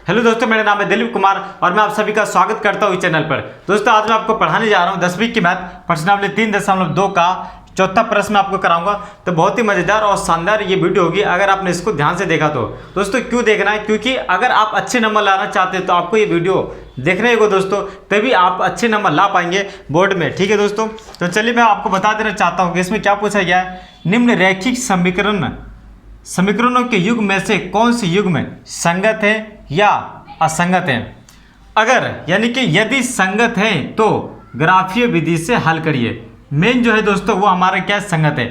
Hello दोस्तों, मेरा नाम है दिलीप कुमार और मैं आप सभी का स्वागत करता हूँ इस चैनल पर। दोस्तों आज मैं आपको पढ़ाने जा रहा हूँ 10वीं की मैथ प्रश्नावली 3.2 का चौथा प्रश्न आपको कराऊंगा। तो बहुत ही मजेदार और शानदार ये वीडियो होगी अगर आपने इसको ध्यान से देखा तो। दोस्तों क्यों देखना है, क्योंकि अगर आप अच्छे नंबर लाना चाहते हैं तो आपको ये वीडियो देखना ही होगा दोस्तों, तभी आप अच्छे नंबर ला पाएंगे बोर्ड में। ठीक है दोस्तों, तो चलिए मैं आपको बता देना चाहता हूँ कि इसमें क्या पूछा गया है। निम्न रैखिक समीकरणों के युग में से कौन से युग में संगत है या असंगत है। अगर यानी कि यदि संगत है तो ग्राफीय विधि से हल करिए। मेन जो है दोस्तों वो हमारा क्या संगत है।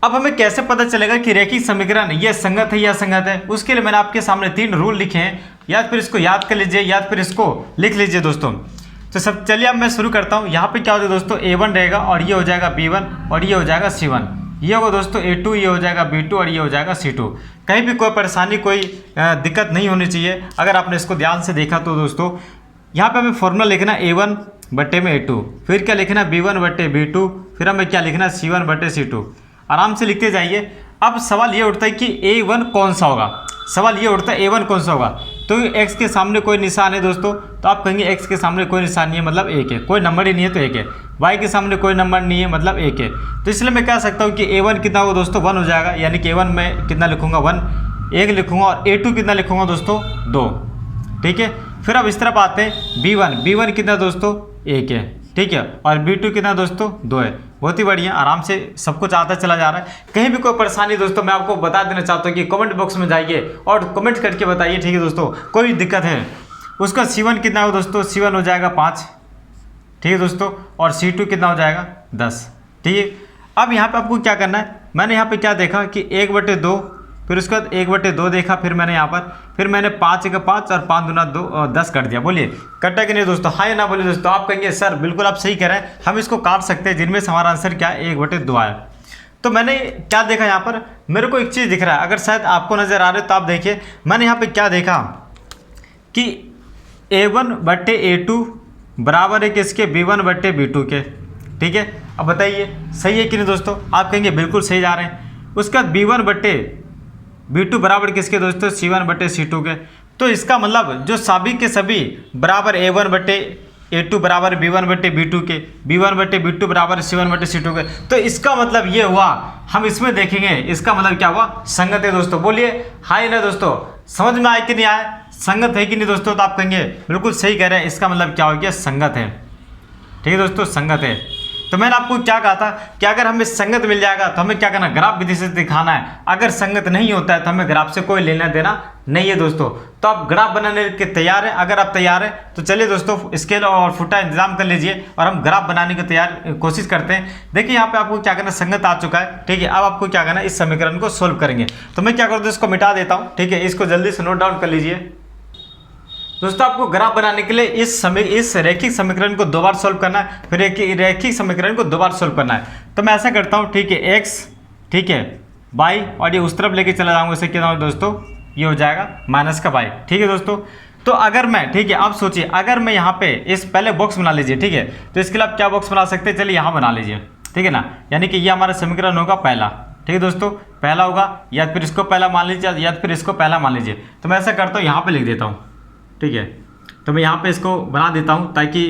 अब हमें कैसे पता चलेगा कि रैखिक समीकरण ये संगत है या असंगत है, उसके लिए मैंने आपके सामने 3 रूल लिखे हैं, या फिर इसको याद कर लीजिए या फिर इसको लिख लीजिए दोस्तों। तो सब चलिए अब मैं शुरू करता हूँ। यहाँ पे क्या होगा दोस्तों, A1 रहेगा और ये हो जाएगा B1 और ये हो जाएगा C1। ये होगा दोस्तों A2, ये हो जाएगा B2 और ये हो जाएगा C2। कहीं भी कोई परेशानी कोई दिक्कत नहीं होनी चाहिए अगर आपने इसको ध्यान से देखा तो दोस्तों। यहाँ पे हमें फॉर्मूला लिखना A1 बट्टे में A2, फिर क्या लिखना B1 बट्टे B2, फिर हमें क्या लिखना C1 बट्टे C2। आराम से लिखते जाइए। अब सवाल ये उठता है कि A1 कौन सा होगा। सवाल ये उठता है A1 कौन सा होगा, तो x के सामने कोई निशान है दोस्तों, तो आप कहेंगे x के सामने कोई निशान नहीं है मतलब 1 है, कोई नंबर ही नहीं है तो 1 है। y के सामने कोई नंबर नहीं है मतलब 1 है। तो इसलिए मैं कह सकता हूँ कि A1 कितना होगा दोस्तों, 1 हो जाएगा। यानी कि A1 में कितना लिखूंगा 1 लिखूंगा, और A2 कितना लिखूंगा दोस्तों 2। ठीक है, फिर अब इस तरफ आते हैं B1 कितना दोस्तों 1 है। ठीक है, और B2 कितना दोस्तों 2 है। बहुत ही बढ़िया, आराम से सब कुछ आता चला जा रहा है। कहीं भी कोई परेशानी दोस्तों मैं आपको बता देना चाहता हूँ कि कमेंट बॉक्स में जाइए और कमेंट करके बताइए। ठीक है दोस्तों, कोई दिक्कत है। उसका C1 कितना हो दोस्तों, C1 हो जाएगा 5। ठीक है दोस्तों, और C2 कितना हो जाएगा 10। ठीक है, अब यहाँ पे आपको क्या करना है, मैंने यहाँ पे क्या देखा कि 1/2, फिर उसके बाद 1/2 देखा, फिर मैंने यहाँ पर फिर मैंने 5 का 5 और 5 दूना 2 10 कर दिया। बोलिए कटा कि नहीं दोस्तों, हाँ या ना बोलिए दोस्तों। आप कहेंगे सर बिल्कुल आप सही कह रहे हैं, हम इसको काट सकते हैं, जिनमें से हमारा आंसर क्या है 1/2 आया। तो मैंने क्या देखा, यहाँ पर मेरे को एक चीज़ दिख रहा है, अगर शायद आपको नज़र आ रहे हो तो आप देखिए। मैंने यहाँ पर क्या देखा कि A1 बट्टे A2 बराबर है किसके, B1 बट्टे B2 के। ठीक है, अब बताइए सही है कि नहीं दोस्तों। आप कहेंगे बिल्कुल सही जा रहे हैं। उसके बाद B1 बट्टे B2 बराबर किसके दोस्तों, C1 बट्टे C2 के। तो इसका मतलब जो सभी के सभी बराबर A1 बट्टे A2 बराबर B1 बट्टे B2 के, B1 बट्टे B2 बराबर C1 बट्टे C2 के। तो इसका मतलब ये हुआ, हम इसमें देखेंगे इसका मतलब क्या हुआ, संगत है दोस्तों। बोलिए हाँ या ना दोस्तों, समझ में आए कि नहीं आए, संगत है कि नहीं दोस्तों। तो आप कहेंगे बिल्कुल सही कह रहे हैं, इसका मतलब क्या हो गया, संगत है। ठीक है दोस्तों, संगत है। तो मैंने आपको क्या कहा था कि अगर हमें संगत मिल जाएगा तो हमें क्या करना, ग्राफ विधि से दिखाना है। अगर संगत नहीं होता है तो हमें ग्राफ से कोई लेना देना नहीं है दोस्तों। तो आप ग्राफ बनाने के तैयार हैं, अगर आप तैयार हैं तो चलिए दोस्तों स्केल और फुटा इंतजाम कर लीजिए और हम ग्राफ बनाने की कोशिश करते हैं। देखिए यहाँ पे आपको क्या करना, संगत आ चुका है। ठीक है, अब आपको क्या करना है, इस समीकरण को सोल्व करेंगे। तो मैं क्या करता हूँ, इसको मिटा देता हूँ। ठीक है, इसको जल्दी से नोट डाउन कर लीजिए दोस्तों। आपको ग्राफ बनाने के लिए इस रैखिक समीकरण को 2 बार सोल्व करना है, फिर रैखिक समीकरण को 2 बार सोल्व करना है। तो मैं ऐसा करता हूँ, ठीक है, x, ठीक है, y, और ये उस तरफ लेके चला जाऊँगा। इसे क्या होगा दोस्तों, ये हो जाएगा माइनस का y। ठीक है दोस्तों, तो अगर मैं, ठीक है, आप सोचिए अगर मैं यहाँ पे इस पहले बॉक्स बना लीजिए। ठीक है, तो इसके लिए आप क्या बॉक्स बना सकते हैं, चलिए यहाँ बना लीजिए। ठीक है ना, यानी कि ये हमारा समीकरण होगा पहला। ठीक है दोस्तों, पहला होगा, या फिर इसको पहला मान लीजिए या फिर इसको पहला मान लीजिए। तो मैं ऐसा करता हूँ, यहाँ पर लिख देता हूँ। ठीक है, तो मैं यहाँ पे इसको बना देता हूँ ताकि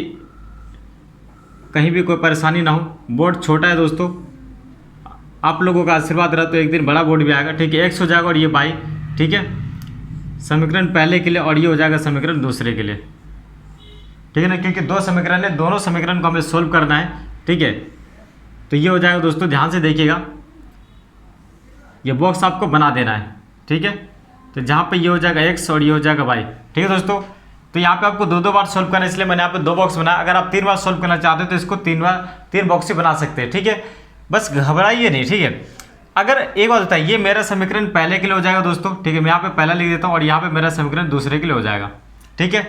कहीं भी कोई परेशानी ना हो। बोर्ड छोटा है दोस्तों, आप लोगों का आशीर्वाद रहा तो एक दिन बड़ा बोर्ड भी आएगा। ठीक है, x हो जाएगा और ये y। ठीक है, समीकरण पहले के लिए, और ये हो जाएगा समीकरण दूसरे के लिए। ठीक है ना, क्योंकि 2 समीकरण है, दोनों समीकरण को हमें सोल्व करना है। ठीक है, तो ये हो जाएगा दोस्तों, ध्यान से देखिएगा, ये बॉक्स आपको बना देना है। ठीक है, तो जहाँ पे ये हो जाएगा x और ये हो जाएगा y। ठीक है दोस्तों, तो यहाँ पे आपको 2 बार सोल्व करना है, इसलिए मैंने यहाँ पे 2 बॉक्स बनाया। अगर आप 3 बार सोल्व करना चाहते हो तो इसको 3 बॉक्स ही बना सकते हैं। ठीक है, बस घबराइए नहीं। ठीक है, अगर एक बात होता है, ये मेरा समीकरण पहले के लिए हो जाएगा दोस्तों। ठीक है, मैं यहाँ पे पहला लिख देता हूँ और यहाँ पे मेरा समीकरण दूसरे के लिए हो जाएगा। ठीक है,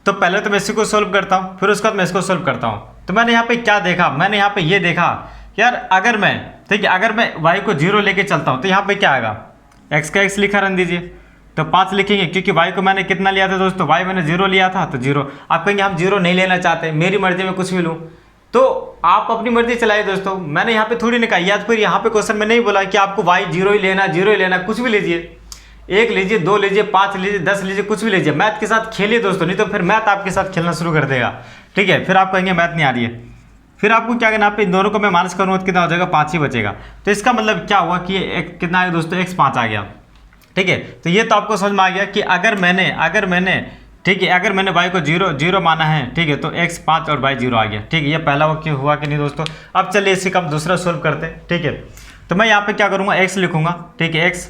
तो पहले तो मैं इसी को सोल्व करता हूँ, फिर उसके बाद मैं इसको सोल्व करता हूँ। तो मैंने यहाँ पे क्या देखा, मैंने यहाँ पे ये देखा यार, अगर मैं, ठीक है, अगर मैं y को 0 लेके चलता हूँ तो यहाँ पे क्या आएगा, x का x लिखा रहने दीजिए, तो 5 लिखेंगे, क्योंकि y को मैंने कितना लिया था दोस्तों, y मैंने 0 लिया था तो 0। आप कहेंगे हम 0 नहीं लेना चाहते, मेरी मर्जी में कुछ भी लूँ, तो आप अपनी मर्जी चलाइए दोस्तों। मैंने यहाँ पे थोड़ी नहीं कहा, या फिर यहाँ पे क्वेश्चन में नहीं बोला कि आपको y 0 ही लेना, 0 ही लेना, कुछ भी लीजिए। 1 लीजिए, 2 लीजिए, 5 लीजिए, 10 लीजिए, कुछ भी लीजिए, मैथ के साथ खेलिए दोस्तों, नहीं तो फिर मैथ आपके साथ खेलना शुरू कर देगा। ठीक है, फिर आप कहेंगे मैथ नहीं आ रही है। फिर आपको क्या करना है, इन दोनों को मैं माइनस करूँगा तो कितना हो जाएगा, 5 ही बचेगा। तो इसका मतलब क्या हुआ कि कितना आएगा दोस्तों, x 5 आ गया। ठीक है, तो ये तो आपको समझ में आ गया कि अगर मैंने ठीक है, अगर मैंने y को 0 माना है, ठीक है, तो x 5 और y 0 आ गया। ठीक है, ये पहला हुआ कि नहीं दोस्तों। अब चलिए इसी का हम दूसरा सोल्व करते हैं। ठीक है, तो मैं यहाँ पे क्या करूँगा, x लिखूंगा। ठीक है, x,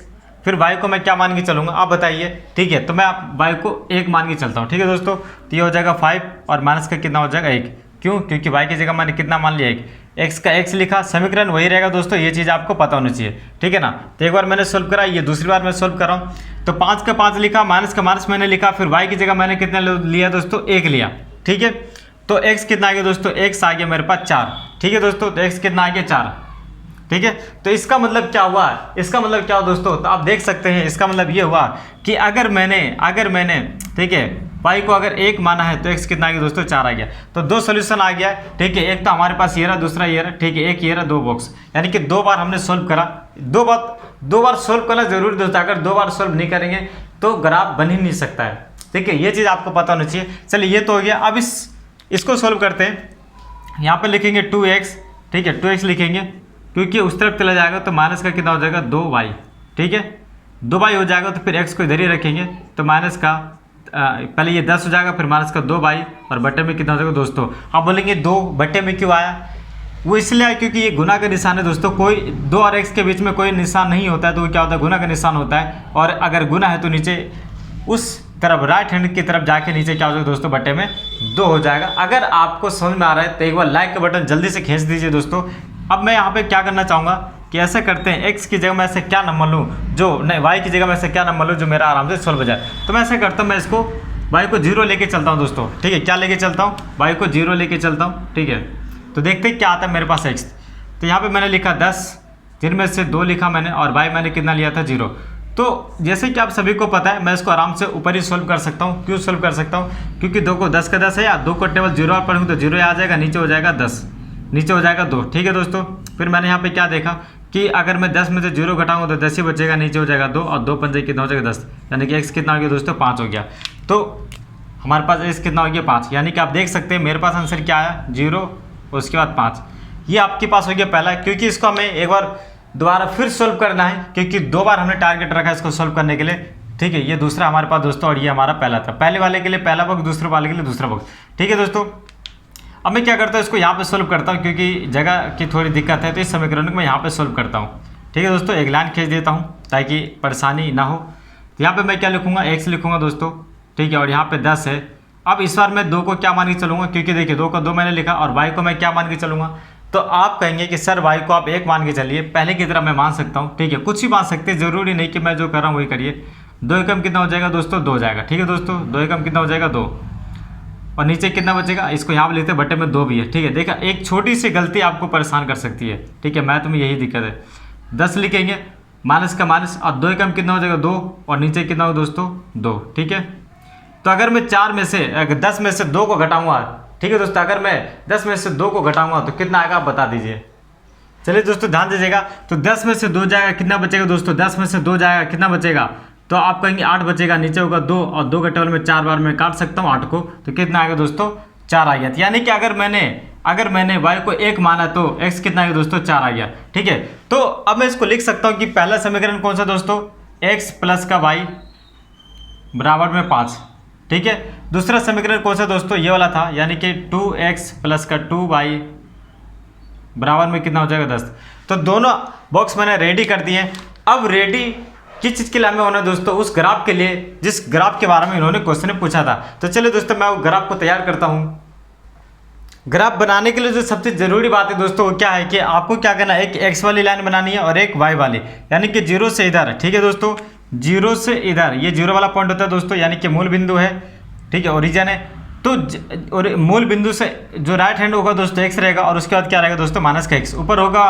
फिर y को मैं क्या मान के चलूँगा, आप बताइए। ठीक है, तो मैं y को 1 मान के चलता हूँ। ठीक है दोस्तों, तो ये हो जाएगा 5 और माइनस का कितना हो जाएगा 1। क्यों? क्योंकि y की जगह मैंने कितना मान लिया 1, x का x लिखा, समीकरण वही रहेगा दोस्तों, ये चीज़ आपको पता होनी चाहिए। ठीक है ना। तो एक बार मैंने सोल्व करा, ये दूसरी बार मैं सोल्व कर रहा हूँ। तो 5 का 5 लिखा, माइनस का माइनस मैंने लिखा, फिर y की जगह मैंने कितना लिया दोस्तों, 1 लिया। ठीक है, तो x कितना आ गया दोस्तों, x आ गया मेरे पास 4। ठीक है दोस्तों, तो x कितना आ गया 4। ठीक है, तो इसका मतलब क्या हुआ, इसका मतलब क्या हुआ दोस्तों, तो आप देख सकते हैं इसका मतलब ये हुआ कि अगर मैंने ठीक है y को अगर 1 माना है तो x कितना आ गया दोस्तों, 4 आ गया। तो 2 सोल्यूशन आ गया। ठीक है, एक तो हमारे पास ये रहा, दूसरा ये रहा। ठीक है, एक ये रहा, 2 बॉक्स, यानी कि 2 बार हमने सोल्व करा। 2 बार सोल्व करना जरूरी दोस्तों, अगर 2 बार सोल्व नहीं करेंगे तो ग्राफ बन ही नहीं सकता है। ठीक है, ये चीज़ आपको पता होनी चाहिए। चलिए ये तो हो गया। अब इसको सोल्व करते हैं। यहाँ पर लिखेंगे 2x। ठीक है, 2x लिखेंगे क्योंकि उस तरफ चला जाएगा तो माइनस का कितना हो जाएगा, 2y। ठीक है, 2y हो जाएगा तो फिर x को इधर ही रखेंगे, तो माइनस का पहले ये 10 हो जाएगा, फिर माइनस का 2y और बटे में कितना हो जाएगा दोस्तों। आप बोलेंगे 2 बटे में क्यों आया, वो इसलिए आया क्योंकि ये गुना का निशान है दोस्तों। कोई 2 और x के बीच में कोई निशान नहीं होता है, तो वो क्या होता है, गुना का निशान होता है। और अगर गुना है तो नीचे उस तरफ राइट हैंड की तरफ जाके नीचे क्या हो जाएगा दोस्तों, बटे में 2 हो जाएगा। अगर आपको समझ में आ रहा है तो एक बार लाइक का बटन जल्दी से खींच दीजिए दोस्तों। अब मैं यहाँ पे क्या करना चाहूँगा कि ऐसे करते हैं, x की जगह मैं ऐसे क्या नंबर लूँ जो नहीं, y की जगह मैं ऐसे क्या नंबर लूँ जो मेरा आराम से सोल्व हो जाए। तो मैं ऐसे करता हूँ, मैं इसको y को 0 लेके चलता हूँ दोस्तों। ठीक है, क्या लेके चलता हूँ, y को 0 लेके चलता हूँ। ठीक है, तो देखते हैं क्या आता है मेरे पास x। तो यहाँ पर मैंने लिखा 10, जिनमें से 2 लिखा मैंने, और y मैंने कितना लिया था, 0। तो जैसे कि आप सभी को पता है, मैं इसको आराम से ऊपर ही सोल्व कर सकता हूँ। क्यों सोल्व कर सकता हूँ, क्योंकि 2 को 10 का 10 है, या 2 को टेबल 0 पर पढ़ूँ तो 0 आ जाएगा, नीचे हो जाएगा 10, नीचे हो जाएगा 2। ठीक है दोस्तों, फिर मैंने यहाँ पे क्या देखा कि अगर मैं 10 में से 0 घटाऊंगा तो 10 ही बचेगा, नीचे हो जाएगा 2, और 2 पंजे कितना हो जाएगा 10, यानी कि x कितना हो गया दोस्तों, 5 हो गया। तो हमारे पास x कितना हो गया, 5। यानी कि आप देख सकते हैं मेरे पास आंसर क्या आया, 0 उसके बाद 5। ये आपके पास हो गया पहला, क्योंकि इसको हमें एक बार दोबारा फिर सोल्व करना है, क्योंकि 2 बार हमने टारगेट रखा है इसको सोल्व करने के लिए। ठीक है, ये दूसरा हमारे पास दोस्तों, और ये हमारा पहला था। पहले वाले के लिए पहला बॉक्स, दूसरे वाले के लिए दूसरा बॉक्स। ठीक है दोस्तों, अब मैं क्या करता हूँ, इसको यहाँ पे सोल्व करता हूँ, क्योंकि जगह की थोड़ी दिक्कत है, तो इस समीकरण को मैं यहाँ पे सोल्व करता हूँ। ठीक है दोस्तों, एक लाइन खींच देता हूँ ताकि परेशानी ना हो। तो यहाँ पे मैं क्या लिखूँगा, x लिखूँगा दोस्तों। ठीक है, और यहाँ पे 10 है। अब इस बार मैं 2 को क्या मान के चलूँगा, क्योंकि देखिए 2 को 2 मैंने लिखा, और y को मैं क्या मान के चलूँगा। तो आप कहेंगे कि सर y को आप 1 मान के चलिए, पहले की तरह मैं मान सकता हूँ। ठीक है, कुछ ही मान सकते हैं, जरूरी नहीं कि मैं जो कर रहा हूँ वही करिए। 2 एकम कितना हो जाएगा दोस्तों, 2 हो जाएगा। ठीक है दोस्तों, 2 एकम कितना हो जाएगा, 2, और नीचे कितना बचेगा, इसको यहाँ पे लिखते हैं, बटे में 2 भी है। ठीक है, देखा, एक छोटी सी गलती आपको परेशान कर सकती है। ठीक है, मैथ में यही दिक्कत है। 10 लिखेंगे, माइनस का माइनस, और 2 एकम कितना हो जाएगा, 2, और नीचे कितना हो दोस्तों, 2। ठीक है, तो अगर मैं 10 में से 2 को घटाऊंगा, ठीक है दोस्तों, अगर मैं 10 में से 2 को घटाऊंगा तो कितना आएगा, आप बता दीजिए। चलिए दोस्तों ध्यान दीजिएगा, तो 10 में से 2 जाएगा, कितना बचेगा दोस्तों, 10 में से 2 जाएगा, कितना बचेगा, तो आप कहेंगे 8 बचेगा, नीचे होगा 2, और 2 के टेबल में 4 बार मैं काट सकता हूँ 8 को, तो कितना आएगा दोस्तों, 4 आ गया। यानी कि अगर मैंने y को 1 माना तो x कितना आ गया दोस्तों, 4 आ गया। ठीक है, तो अब मैं इसको लिख सकता हूँ कि पहला समीकरण कौन सा दोस्तों, x प्लस का y बराबर में 5। ठीक है, दूसरा समीकरण कौन सा दोस्तों, ये वाला था, यानी कि 2x प्लस का 2y बराबर में कितना हो जाएगा, 10। तो दोनों बॉक्स मैंने रेडी कर दिए। अब रेडी किस चीज़ के लिए हमें होना है दोस्तों, उस ग्राफ के लिए जिस ग्राफ के बारे में इन्होंने क्वेश्चन पूछा था। तो चलिए दोस्तों, मैं वो ग्राफ को तैयार करता हूँ। ग्राफ बनाने के लिए जो सबसे ज़रूरी बात है दोस्तों, वो क्या है कि आपको क्या करना है, एक x वाली लाइन बनानी है और एक y वाली, यानी कि 0 से इधर। ठीक है दोस्तों, 0 से इधर, ये 0 वाला पॉइंट होता है दोस्तों, यानी कि मूल बिंदु है। ठीक है, ओरिजिन है। तो और मूल बिंदु से जो राइट हैंड होगा दोस्तों x रहेगा, और उसके बाद क्या रहेगा दोस्तों, माइनस का x, ऊपर होगा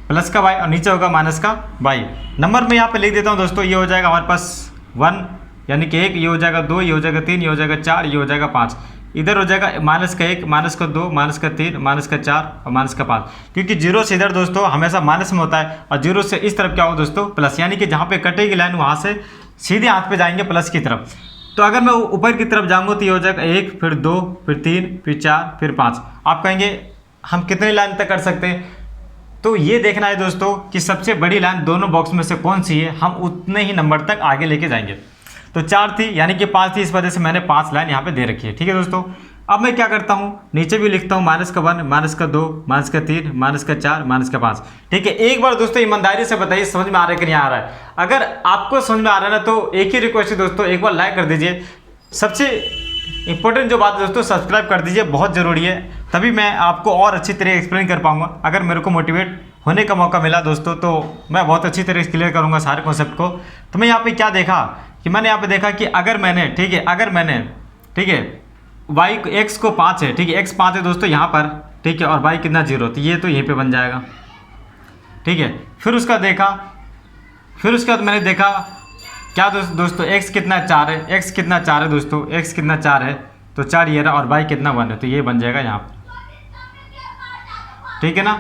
प्लस का y, और नीचे होगा माइनस का y। नंबर में यहाँ पे लिख देता हूँ दोस्तों, ये हो जाएगा हमारे पास 1, यानी कि 1, ये हो जाएगा 2, ये हो जाएगा 3, ये हो जाएगा 4, ये हो जाएगा 5। इधर हो जाएगा माइनस का 1, माइनस का 2, माइनस का 3, माइनस का 4 और माइनस का 5, क्योंकि 0 से इधर दोस्तों हमेशा माइनस में होता है, और 0 से इस तरफ क्या होगा दोस्तों, प्लस। यानी कि जहाँ पे कटेगी लाइन वहाँ से सीधे हाथ पे जाएंगे प्लस की तरफ। तो अगर मैं ऊपर की तरफ जाऊंगा तो ये हो जाएगा 1, फिर 2, फिर 3, फिर 4, फिर 5। आप कहेंगे हम कितनी लाइन तक कर सकते हैं? तो ये देखना है दोस्तों कि सबसे बड़ी लाइन दोनों बॉक्स में से कौन सी है, हम उतने ही नंबर तक आगे लेके जाएंगे। तो 4 थी यानी कि 5 थी, इस वजह से मैंने 5 लाइन यहाँ पे दे रखी है। ठीक है दोस्तों, अब मैं क्या करता हूँ, नीचे भी लिखता हूँ -1, -2, -3, -4, -5। ठीक है, एक बार दोस्तों ईमानदारी से बताइए समझ में आ रहा है कि नहीं आ रहा है। अगर आपको समझ में आ रहा है ना तो एक ही रिक्वेस्ट है दोस्तों, एक बार लाइक कर दीजिए। सबसे इंपॉर्टेंट जो बात है दोस्तों, सब्सक्राइब कर दीजिए, बहुत ज़रूरी है, तभी मैं आपको और अच्छी तरह एक्सप्लेन कर पाऊंगा। अगर मेरे को मोटिवेट होने का मौका मिला दोस्तों तो मैं बहुत अच्छी तरह क्लियर करूंगा सारे कॉन्सेप्ट को। तो मैं यहाँ पे क्या देखा कि मैंने यहाँ पे देखा कि अगर मैंने ठीक है y x को 5 है, ठीक है, x 5 है दोस्तों यहाँ पर, ठीक है, और y कितना 0, तो ये तो यहीं पे बन जाएगा। ठीक है, फिर उसके बाद मैंने देखा क्या दोस्तों x कितना 4 है, x कितना 4 है दोस्तों, x कितना 4 है, तो 4 ये रहा, और y कितना 1 है, तो ये बन जाएगा यहाँ पर। ठीक है ना,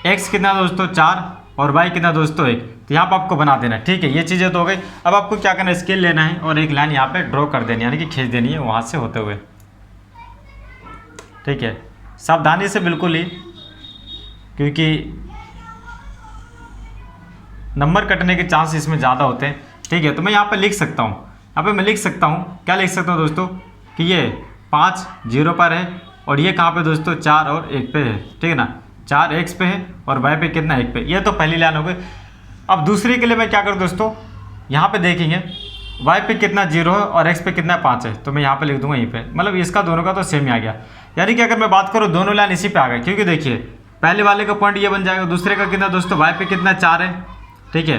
x कितना दोस्तों 4 और y कितना दोस्तों 1, तो यहाँ पर आपको बना देना है। ठीक है, ये चीज़ें तो हो गई। अब आपको क्या करना है, स्केल लेना है और एक लाइन यहाँ पे ड्रॉ कर देनी है, यानी कि खींच देनी है वहाँ से होते हुए। ठीक है, सावधानी से बिल्कुल ही, क्योंकि नंबर कटने के चांस इसमें ज़्यादा होते हैं। ठीक है, तो मैं यहाँ पे लिख सकता हूँ, यहाँ पे मैं लिख सकता हूँ, क्या लिख सकता हूँ दोस्तों कि ये 5 0 पर है और ये कहाँ पे दोस्तों 4 और 1 पे है। ठीक है ना, 4 x पे है और y पे कितना 1 पे। ये तो पहली लाइन हो गई। अब दूसरे के लिए मैं क्या करूँ दोस्तों, यहाँ पे देखेंगे y पे कितना 0 है और x पे कितना 5 है, तो मैं यहाँ पे लिख दूंगा यहीं पे, मतलब इसका दोनों का तो सेम ही आ गया। यानी कि अगर मैं बात करूँ दोनों लाइन इसी पे आ गए, क्योंकि देखिए पहले वाले का पॉइंट ये बन जाएगा, दूसरे का कितना दोस्तों y पे कितना 4 है। ठीक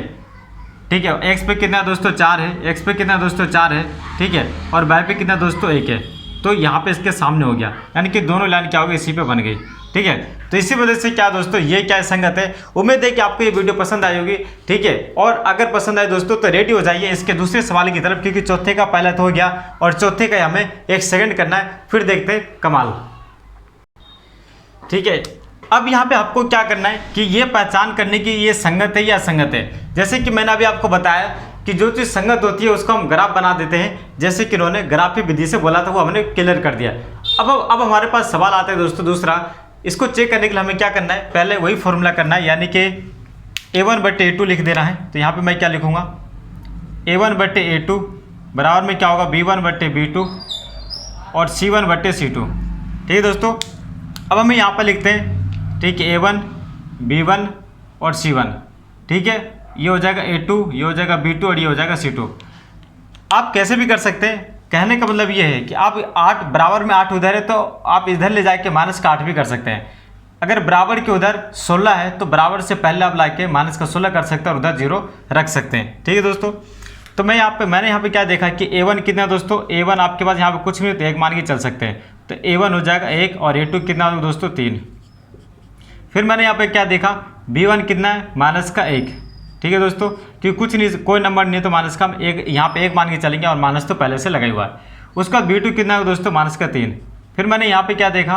है, x पे कितना दोस्तों 4 है, x पे कितना दोस्तों 4 है, ठीक है, और y पे कितना दोस्तों 1 है, तो यहाँ पे इसके सामने हो गया, यानी कि दोनों लाइन क्या हो गई, इसी पे बन गई। ठीक है, तो इसी वजह से क्या दोस्तों, ये क्या संगत है। उम्मीद है कि आपको ये वीडियो पसंद आई होगी। ठीक है, और अगर पसंद आए दोस्तों तो रेडी हो जाइए इसके दूसरे सवाल की तरफ, क्योंकि चौथे का पहला तो हो गया और चौथे का हमें 1 सेकंड करना है, फिर देखते हैं कमाल। ठीक है, अब यहाँ पे आपको क्या करना है कि ये पहचान करने की ये संगत है या असंगत है। जैसे कि मैंने अभी आपको बताया कि जो चीज़ संगत होती है उसको हम ग्राफ बना देते हैं, जैसे कि उन्होंने ग्राफी विधि से बोला था, वो हमने क्लियर कर दिया। अब हमारे पास सवाल आता है दोस्तों दूसरा, इसको चेक करने के लिए हमें क्या करना है, पहले वही फॉर्मूला करना है, यानी कि a1/a2 लिख देना है। तो यहाँ पे मैं क्या लिखूँगा, a1/a2 बराबर में क्या होगा, b1/b2 और c1/c2। ठीक है दोस्तों, अब हमें यहाँ पर लिखते हैं, ठीक है, a1 b1 और c1। ठीक है, ये हो जाएगा a2, ये हो जाएगा b2 और ये हो जाएगा c2। आप कैसे भी कर सकते हैं, कहने का मतलब ये है कि आप 8 बराबर में 8 उधर है तो आप इधर ले जाके -8 भी कर सकते हैं। अगर बराबर के उधर 16 है तो बराबर से पहले आप लाके -16 कर सकते हैं और उधर 0 रख सकते हैं। ठीक है दोस्तों, तो मैंने यहाँ पे क्या देखा कि a1 कितना दोस्तों, a1 आपके पास यहाँ पे कुछ नहीं तो 1 मान के चल सकते हैं, तो a1 हो जाएगा 1 और a2 कितना हो दोस्तों 3। फिर मैंने यहाँ पे क्या देखा, b1 कितना है, -1। ठीक है दोस्तों, क्योंकि कुछ नहीं, कोई नंबर नहीं है तो माइनस का हम एक यहाँ पे 1 मान के चलेंगे और माइनस तो पहले से लगा हुआ है। उसका b2 कितना है दोस्तों, -3। फिर मैंने यहाँ पे क्या देखा,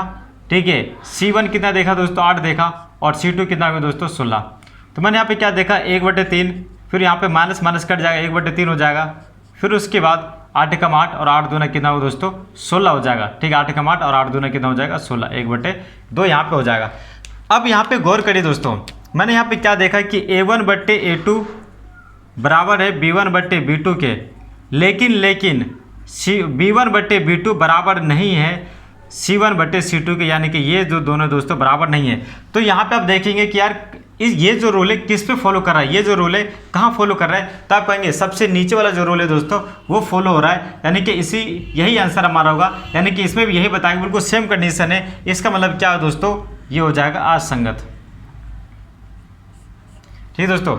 ठीक है, c1 कितना देखा दोस्तों, 8 देखा, और c2 कितना हो दोस्तों 16। तो मैंने यहाँ पे क्या देखा, 1/3, फिर यहाँ पे माइनस माइनस कट जाएगा, 1/3 हो जाएगा। फिर उसके बाद 8 कम 8 और 8 दूना कितना हो दोस्तों 16 हो जाएगा। ठीक है, 8 कम 8 और 8 दूना कितना हो जाएगा 16, 1/2 यहाँ पे हो जाएगा। अब यहाँ पे गौर करिए दोस्तों, मैंने यहाँ पे क्या देखा कि a1/a2 बराबर है b1/b2 के, लेकिन b1/b2 बराबर नहीं है c1/c2 के, यानी कि ये जो दोनों दोस्तों बराबर नहीं है। तो यहाँ पे आप देखेंगे कि यार ये जो रोल है किस पे फॉलो कर रहा है, ये जो रोल है कहाँ फॉलो कर रहा है, तो आप कहेंगे सबसे नीचे वाला जो रोल है दोस्तों वो फॉलो हो रहा है, यानी कि यही आंसर हमारा होगा, यानी कि इसमें भी यही बताएंगे, बिल्कुल सेम कंडीशन है। इसका मतलब क्या है दोस्तों, ये हो जाएगा असंगत। ठीक है दोस्तों,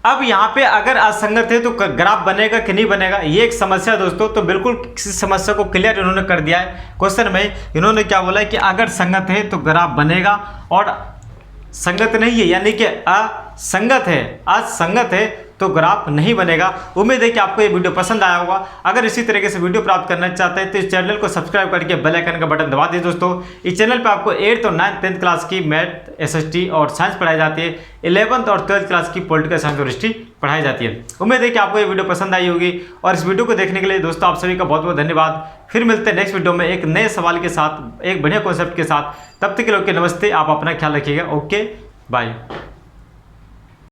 अब यहाँ पे अगर असंगत है तो ग्राफ बनेगा कि नहीं बनेगा, ये एक समस्या है दोस्तों। तो बिल्कुल किसी समस्या को क्लियर इन्होंने कर दिया है क्वेश्चन में। इन्होंने क्या बोला है कि अगर संगत है तो ग्राफ बनेगा, और संगत नहीं है यानी कि असंगत है तो ग्राफ नहीं बनेगा। उम्मीद है कि आपको ये वीडियो पसंद आया होगा। अगर इसी तरीके से वीडियो प्राप्त करना चाहते हैं तो इस चैनल को सब्सक्राइब करके बेल आइकन का बटन दबा दीजिए। दोस्तों इस चैनल पर आपको 8th और 9th 10th क्लास की मैथ, SST और साइंस पढ़ाई जाती है। 11th और 12th क्लास की पॉलिटिकल साइंस और हिस्ट्री पढ़ाई जाती है। उम्मीद है कि आपको ये वीडियो पसंद आई होगी और इस वीडियो को देखने के लिए दोस्तों आप सभी का बहुत बहुत धन्यवाद। फिर मिलते हैं नेक्स्ट वीडियो में एक नए सवाल के साथ, एक बढ़िया कॉन्सेप्ट के साथ। तब तक के लिए नमस्ते। आप अपना ख्याल रखिएगा। Okay bye.